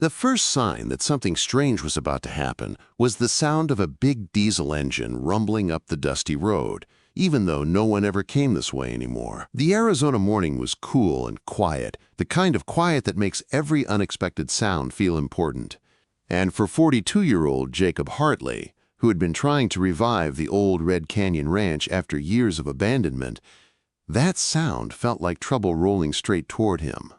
The first sign that something strange was about to happen was the sound of a big diesel engine rumbling up the dusty road, even though no one ever came this way anymore. The Arizona morning was cool and quiet, the kind of quiet that makes every unexpected sound feel important. And for 42-year-old Jacob Hartley, who had been trying to revive the old Red Canyon Ranch after years of abandonment, that sound felt like trouble rolling straight toward him.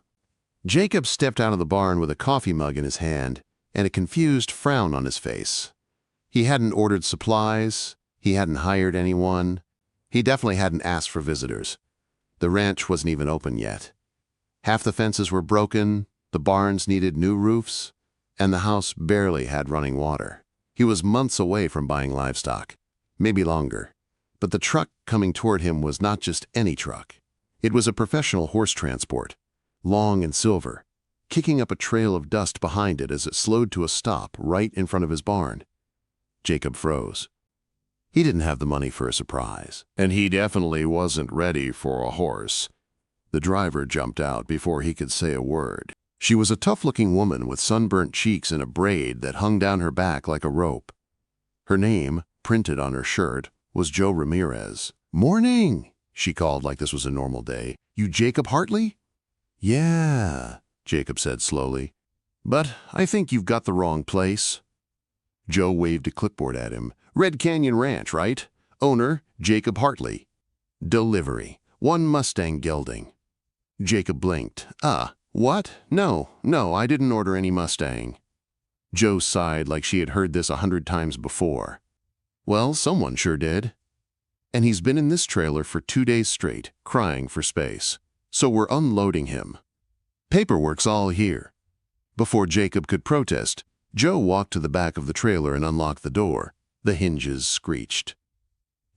Jacob stepped out of the barn with a coffee mug in his hand and a confused frown on his face. He hadn't ordered supplies, he hadn't hired anyone, he definitely hadn't asked for visitors. The ranch wasn't even open yet. Half the fences were broken, the barns needed new roofs, and the house barely had running water. He was months away from buying livestock, maybe longer. But the truck coming toward him was not just any truck. It was a professional horse transport, long and silver, kicking up a trail of dust behind it as it slowed to a stop right in front of his barn. Jacob froze. He didn't have the money for a surprise, and he definitely wasn't ready for a horse. The driver jumped out before he could say a word. She was a tough-looking woman with sunburnt cheeks and a braid that hung down her back like a rope. Her name, printed on her shirt, was Joe Ramirez. "Morning," she called like this was a normal day. "You Jacob Hartley?" "Yeah," Jacob said slowly. "But I think you've got the wrong place." Joe waved a clipboard at him. "Red Canyon Ranch, right? Owner, Jacob Hartley. Delivery, 1 mustang gelding." Jacob blinked. What? No, I didn't order any mustang." Joe sighed like she had heard this 100 times before. "Well, someone sure did. And he's been in this trailer for 2 days straight, crying for space. So we're unloading him. Paperwork's all here." Before Jacob could protest, Joe walked to the back of the trailer and unlocked the door. The hinges screeched.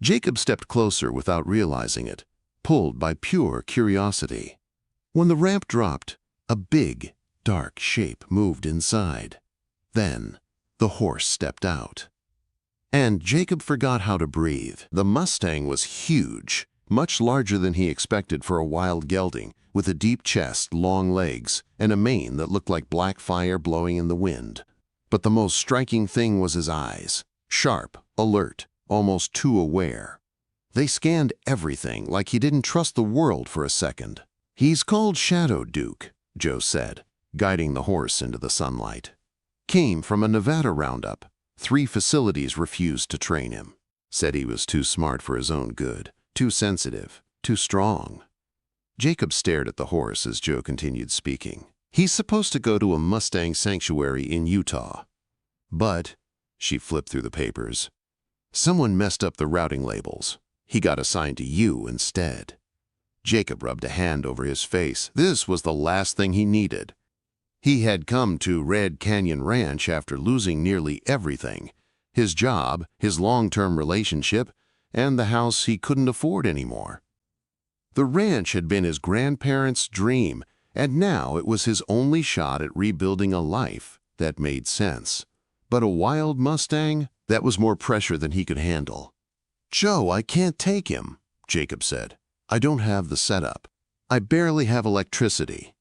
Jacob stepped closer without realizing it, pulled by pure curiosity. When the ramp dropped, a big, dark shape moved inside. Then, the horse stepped out. And Jacob forgot how to breathe. The Mustang was huge, much larger than he expected for a wild gelding, with a deep chest, long legs, and a mane that looked like black fire blowing in the wind. But the most striking thing was his eyes, sharp, alert, almost too aware. They scanned everything like he didn't trust the world for a second. "He's called Shadow Duke," Joe said, guiding the horse into the sunlight. "Came from a Nevada roundup. 3 facilities refused to train him. Said he was too smart for his own good, too sensitive, too strong." Jacob stared at the horse as Joe continued speaking. "He's supposed to go to a Mustang sanctuary in Utah. But," she flipped through the papers, "someone messed up the routing labels. He got assigned to you instead." Jacob rubbed a hand over his face. This was the last thing he needed. He had come to Red Canyon Ranch after losing nearly everything: his job, his long-term relationship, and the house he couldn't afford anymore. The ranch had been his grandparents' dream, and now it was his only shot at rebuilding a life that made sense. But a wild Mustang? That was more pressure than he could handle. "Joe, I can't take him," Jacob said. "I don't have the setup. I barely have electricity."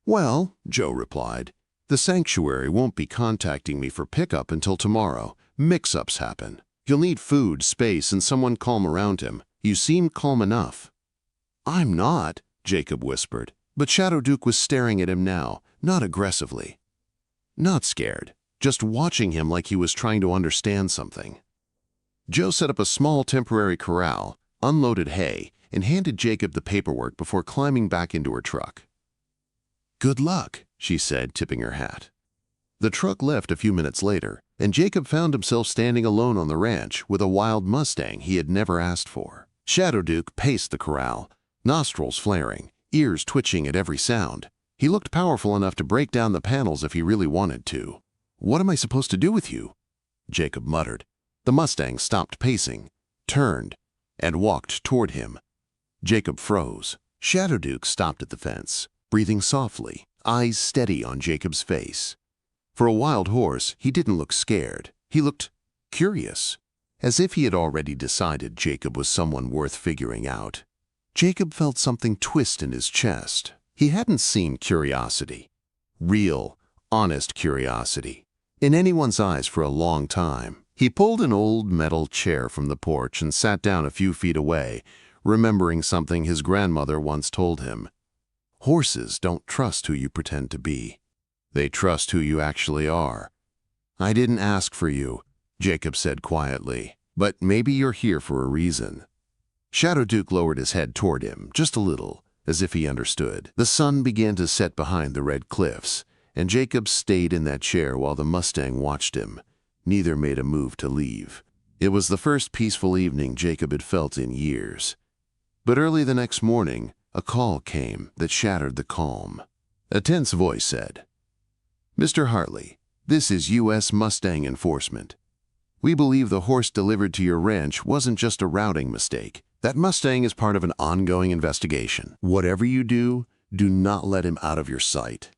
"Well," Joe replied, "the sanctuary won't be contacting me for pickup until tomorrow. Mix-ups happen. You'll need food, space, and someone calm around him. You seem calm enough." "I'm not," Jacob whispered, but Shadow Duke was staring at him now, not aggressively. Not scared, just watching him like he was trying to understand something. Joe set up a small temporary corral, unloaded hay, and handed Jacob the paperwork before climbing back into her truck. "Good luck," she said, tipping her hat. The truck left a few minutes later, and Jacob found himself standing alone on the ranch with a wild Mustang he had never asked for. Shadow Duke paced the corral, nostrils flaring, ears twitching at every sound. He looked powerful enough to break down the panels if he really wanted to. "What am I supposed to do with you?" Jacob muttered. The Mustang stopped pacing, turned, and walked toward him. Jacob froze. Shadow Duke stopped at the fence, breathing softly, eyes steady on Jacob's face. For a wild horse, he didn't look scared. He looked curious, as if he had already decided Jacob was someone worth figuring out. Jacob felt something twist in his chest. He hadn't seen curiosity. Real, honest curiosity in anyone's eyes for a long time. He pulled an old metal chair from the porch and sat down a few feet away, remembering something his grandmother once told him. Horses don't trust who you pretend to be. They trust who you actually are. I didn't ask for you, Jacob said quietly, but maybe you're here for a reason. Shadow Duke lowered his head toward him, just a little, as if he understood. The sun began to set behind the red cliffs, and Jacob stayed in that chair while the Mustang watched him. Neither made a move to leave. It was the first peaceful evening Jacob had felt in years. But early the next morning, a call came that shattered the calm. A tense voice said, "Mr. Hartley, this is U.S. Mustang Enforcement. We believe the horse delivered to your ranch wasn't just a routing mistake. That Mustang is part of an ongoing investigation. Whatever you do, do not let him out of your sight."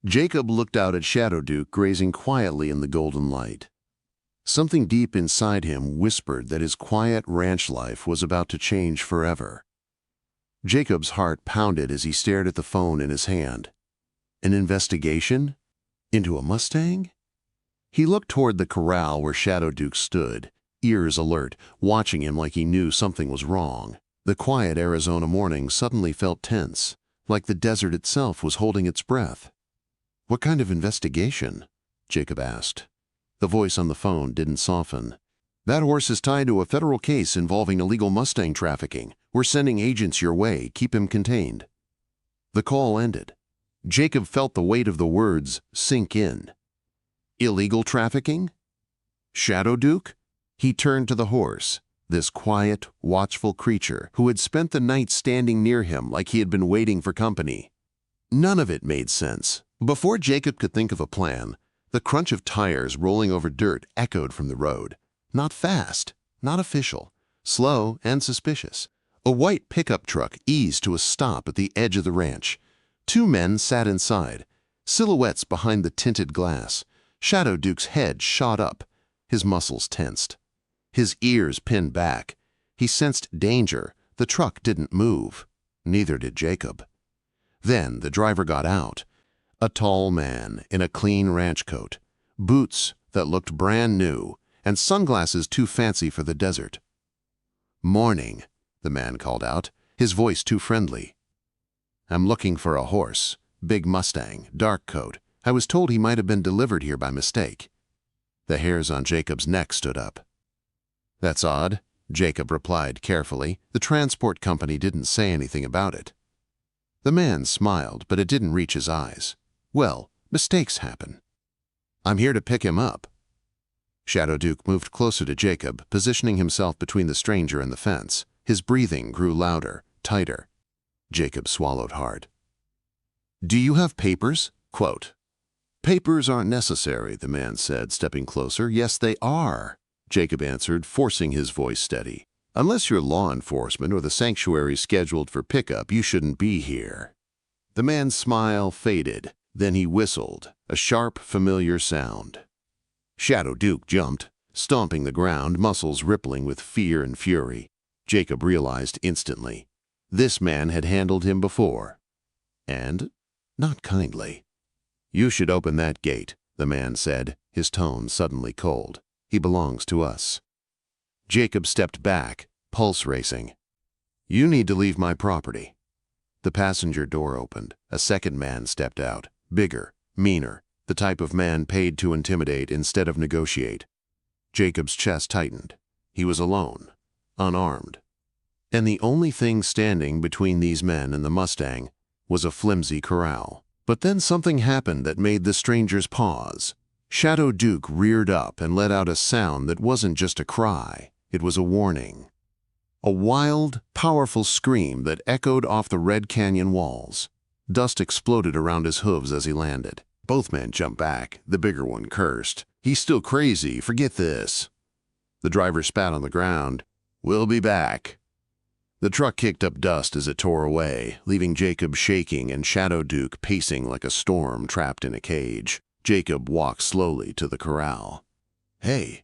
Jacob looked out at Shadow Duke grazing quietly in the golden light. Something deep inside him whispered that his quiet ranch life was about to change forever. Jacob's heart pounded as he stared at the phone in his hand. An investigation? Into a Mustang? He looked toward the corral where Shadow Duke stood, ears alert, watching him like he knew something was wrong. The quiet Arizona morning suddenly felt tense, like the desert itself was holding its breath. "What kind of investigation?" Jacob asked. The voice on the phone didn't soften. "That horse is tied to a federal case involving illegal Mustang trafficking. We're sending agents your way. Keep him contained." The call ended. Jacob felt the weight of the words sink in. Illegal trafficking? Shadow Duke? He turned to the horse, this quiet, watchful creature who had spent the night standing near him like he had been waiting for company. None of it made sense. Before Jacob could think of a plan, the crunch of tires rolling over dirt echoed from the road. Not fast, not official, slow and suspicious. A white pickup truck eased to a stop at the edge of the ranch. Two men sat inside, silhouettes behind the tinted glass. Shadow Duke's head shot up, his muscles tensed. His ears pinned back. He sensed danger. The truck didn't move. Neither did Jacob. Then the driver got out. A tall man in a clean ranch coat, boots that looked brand new, and sunglasses too fancy for the desert. "Morning," the man called out, his voice too friendly. "I'm looking for a horse, big Mustang, dark coat. I was told he might have been delivered here by mistake." The hairs on Jacob's neck stood up. "That's odd," Jacob replied carefully. "The transport company didn't say anything about it." The man smiled, but it didn't reach his eyes. "Well, mistakes happen. I'm here to pick him up." Shadow Duke moved closer to Jacob, positioning himself between the stranger and the fence. His breathing grew louder, tighter. Jacob swallowed hard. "Do you have papers?" Quote. "Papers aren't necessary," the man said, stepping closer. "Yes, they are," Jacob answered, forcing his voice steady. "Unless you're law enforcement or the sanctuary scheduled for pickup, you shouldn't be here." The man's smile faded. Then he whistled, a sharp, familiar sound. Shadow Duke jumped, stomping the ground, muscles rippling with fear and fury. Jacob realized instantly. This man had handled him before. And not kindly. "You should open that gate," the man said, his tone suddenly cold. "He belongs to us." Jacob stepped back, pulse racing. "You need to leave my property." The passenger door opened. A second man stepped out. Bigger, meaner, the type of man paid to intimidate instead of negotiate. Jacob's chest tightened. He was alone, unarmed. And the only thing standing between these men and the Mustang was a flimsy corral. But then something happened that made the strangers pause. Shadow Duke reared up and let out a sound that wasn't just a cry. It was a warning. A wild, powerful scream that echoed off the Red Canyon walls. Dust exploded around his hooves as he landed. Both men jumped back. The bigger one cursed. "He's still crazy. Forget this." The driver spat on the ground. "We'll be back." The truck kicked up dust as it tore away, leaving Jacob shaking and Shadow Duke pacing like a storm trapped in a cage. Jacob walked slowly to the corral. Hey,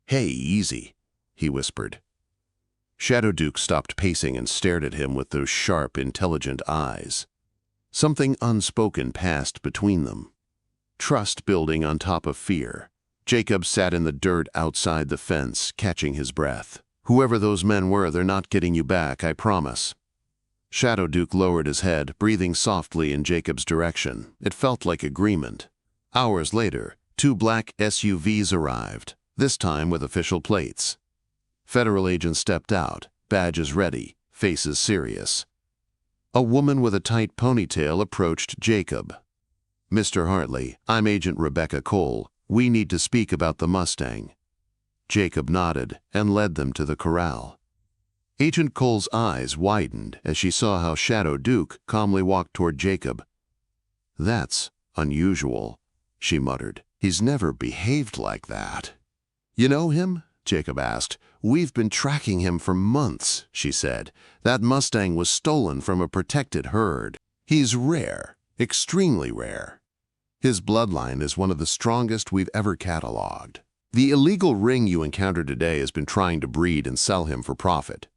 easy," he whispered. Shadow Duke stopped pacing and stared at him with those sharp, intelligent eyes. Something unspoken passed between them. trust building on top of fear. Jacob sat in the dirt outside the fence, catching his breath. "Whoever those men were, they're not getting you back, I promise." Shadow Duke lowered his head, breathing softly in Jacob's direction. It felt like agreement. Hours later, 2 black SUVs arrived, this time with official plates. Federal agents stepped out, badges ready, faces serious. A woman with a tight ponytail approached Jacob. "Mr. Hartley, I'm Agent Rebecca Cole. We need to speak about the Mustang." Jacob nodded and led them to the corral. Agent Cole's eyes widened as she saw how Shadow Duke calmly walked toward Jacob. "That's unusual," she muttered. "He's never behaved like that." "You know him?" Jacob asked. "We've been tracking him for months," she said. "That Mustang was stolen from a protected herd. He's rare, extremely rare. His bloodline is one of the strongest we've ever cataloged. The illegal ring you encountered today has been trying to breed and sell him for profit."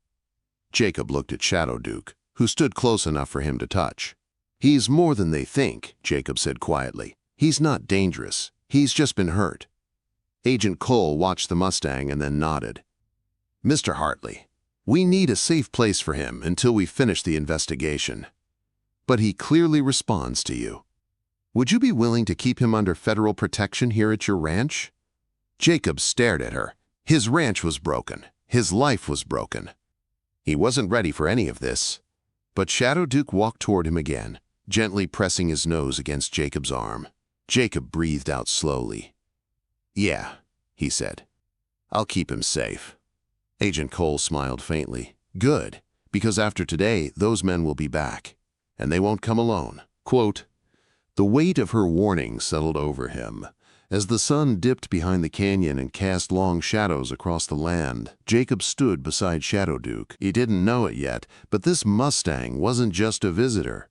Jacob looked at Shadow Duke, who stood close enough for him to touch. "He's more than they think," Jacob said quietly. "He's not dangerous. He's just been hurt." Agent Cole watched the Mustang and then nodded. "Mr. Hartley, we need a safe place for him until we finish the investigation. But he clearly responds to you. Would you be willing to keep him under federal protection here at your ranch?" Jacob stared at her. His ranch was broken. His life was broken. He wasn't ready for any of this. But Shadow Duke walked toward him again, gently pressing his nose against Jacob's arm. Jacob breathed out slowly. "Yeah," he said. "I'll keep him safe." Agent Cole smiled faintly. "Good, because after today, those men will be back, and they won't come alone." Quote, the weight of her warning settled over him. As the sun dipped behind the canyon and cast long shadows across the land, Jacob stood beside Shadow Duke. He didn't know it yet, but this Mustang wasn't just a visitor.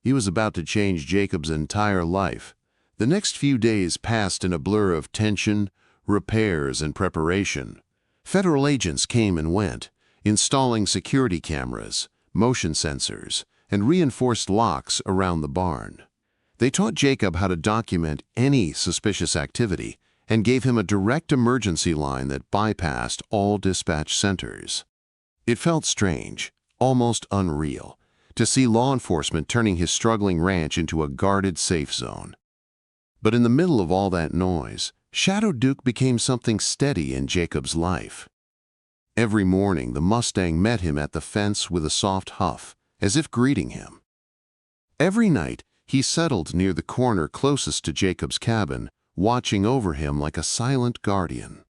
He was about to change Jacob's entire life. The next few days passed in a blur of tension, repairs, and preparation. Federal agents came and went, installing security cameras, motion sensors, and reinforced locks around the barn. They taught Jacob how to document any suspicious activity and gave him a direct emergency line that bypassed all dispatch centers. It felt strange, almost unreal, to see law enforcement turning his struggling ranch into a guarded safe zone. But in the middle of all that noise, Shadow Duke became something steady in Jacob's life. Every morning, the Mustang met him at the fence with a soft huff, as if greeting him. Every night, he settled near the corner closest to Jacob's cabin, watching over him like a silent guardian.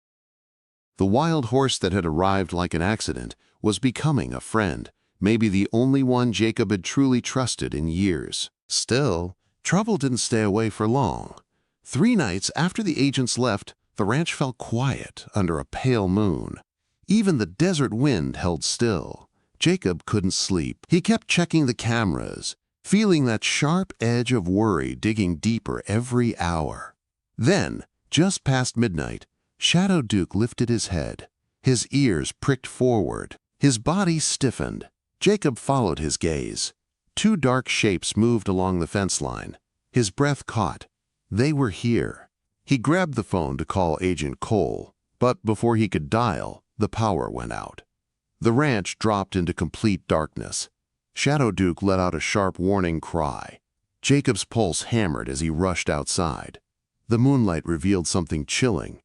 The wild horse that had arrived like an accident was becoming a friend, maybe the only one Jacob had truly trusted in years. Still, trouble didn't stay away for long. 3 nights after the agents left, the ranch fell quiet under a pale moon. Even the desert wind held still. Jacob couldn't sleep. He kept checking the cameras, feeling that sharp edge of worry digging deeper every hour. Then, just past midnight, Shadow Duke lifted his head. His ears pricked forward. His body stiffened. Jacob followed his gaze. 2 dark shapes moved along the fence line. His breath caught. They were here. He grabbed the phone to call Agent Cole, but before he could dial, the power went out. The ranch dropped into complete darkness. Shadow Duke let out a sharp warning cry. Jacob's pulse hammered as he rushed outside. The moonlight revealed something chilling.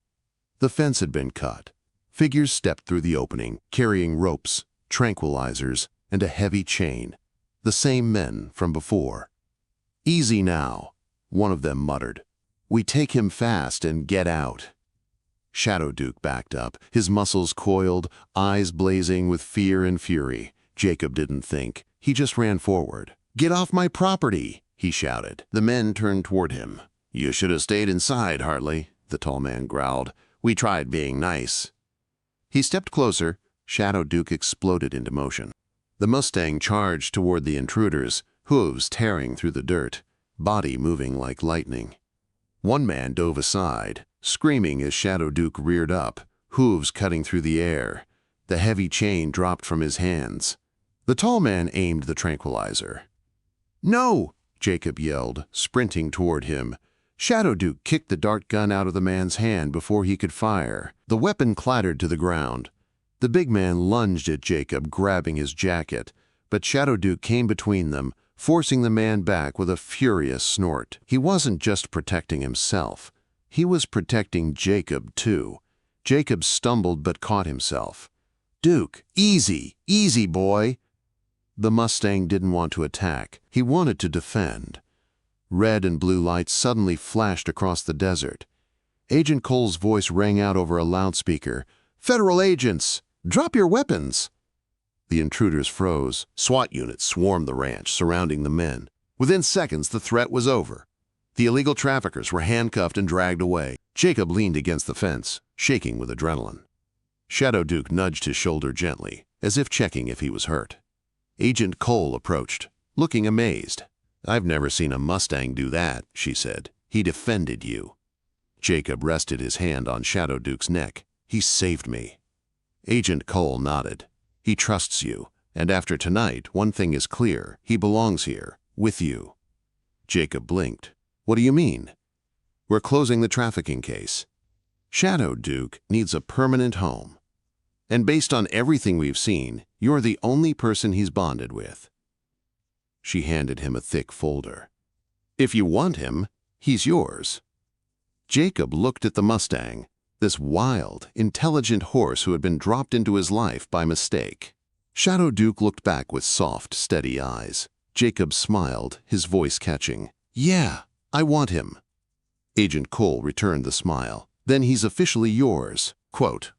The fence had been cut. Figures stepped through the opening, carrying ropes, tranquilizers, and a heavy chain. The same men from before. "Easy now," one of them muttered. "We take him fast and get out." Shadow Duke backed up, his muscles coiled, eyes blazing with fear and fury. Jacob didn't think. He just ran forward. "Get off my property!" he shouted. The men turned toward him. "You should have stayed inside, Hartley," the tall man growled. "We tried being nice." He stepped closer. Shadow Duke exploded into motion. The Mustang charged toward the intruders, hooves tearing through the dirt, body moving like lightning. One man dove aside, screaming as Shadow Duke reared up, hooves cutting through the air. The heavy chain dropped from his hands. The tall man aimed the tranquilizer. "No!" Jacob yelled, sprinting toward him. Shadow Duke kicked the dart gun out of the man's hand before he could fire. The weapon clattered to the ground. The big man lunged at Jacob, grabbing his jacket, but Shadow Duke came between them, forcing the man back with a furious snort. He wasn't just protecting himself. He was protecting Jacob, too. Jacob stumbled but caught himself. "Duke, easy, easy, boy." The Mustang didn't want to attack. He wanted to defend. Red and blue lights suddenly flashed across the desert. Agent Cole's voice rang out over a loudspeaker. "Federal agents, drop your weapons!" The intruders froze. SWAT units swarmed the ranch, surrounding the men. Within seconds, the threat was over. The illegal traffickers were handcuffed and dragged away. Jacob leaned against the fence, shaking with adrenaline. Shadow Duke nudged his shoulder gently, as if checking if he was hurt. Agent Cole approached, looking amazed. "I've never seen a Mustang do that," she said. "He defended you." Jacob rested his hand on Shadow Duke's neck. "He saved me." Agent Cole nodded. "He trusts you, and after tonight, one thing is clear. He belongs here, with you." Jacob blinked. "What do you mean?" "We're closing the trafficking case. Shadow Duke needs a permanent home. And based on everything we've seen, you're the only person he's bonded with." She handed him a thick folder. "If you want him, he's yours." Jacob looked at the Mustang, this wild, intelligent horse who had been dropped into his life by mistake. Shadow Duke looked back with soft, steady eyes. Jacob smiled, his voice catching. "Yeah, I want him." Agent Cole returned the smile. "Then he's officially yours." Quote,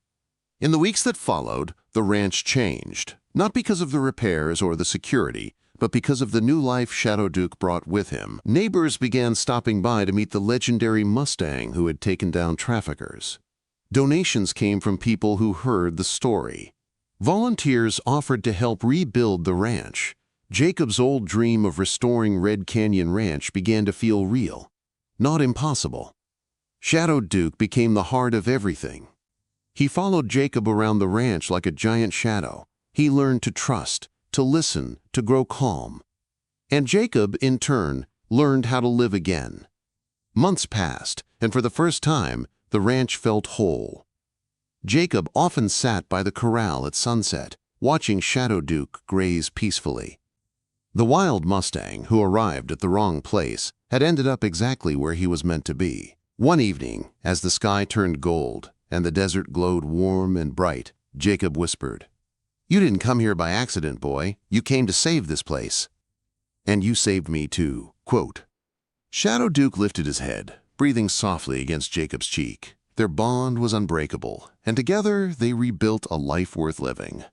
"In the weeks that followed, the ranch changed, not because of the repairs or the security, but because of the new life Shadow Duke brought with him. Neighbors began stopping by to meet the legendary Mustang who had taken down traffickers. Donations came from people who heard the story. Volunteers offered to help rebuild the ranch. Jacob's old dream of restoring Red Canyon Ranch began to feel real, not impossible. Shadow Duke became the heart of everything. He followed Jacob around the ranch like a giant shadow. He learned to trust, to listen, to grow calm. And Jacob, in turn, learned how to live again. Months passed, and for the first time, the ranch felt whole. Jacob often sat by the corral at sunset, watching Shadow Duke graze peacefully. The wild Mustang, who arrived at the wrong place, had ended up exactly where he was meant to be. One evening, as the sky turned gold and the desert glowed warm and bright, Jacob whispered, "You didn't come here by accident, boy. You came to save this place. And you saved me too." Quote. Shadow Duke lifted his head, breathing softly against Jacob's cheek. Their bond was unbreakable, and together they rebuilt a life worth living.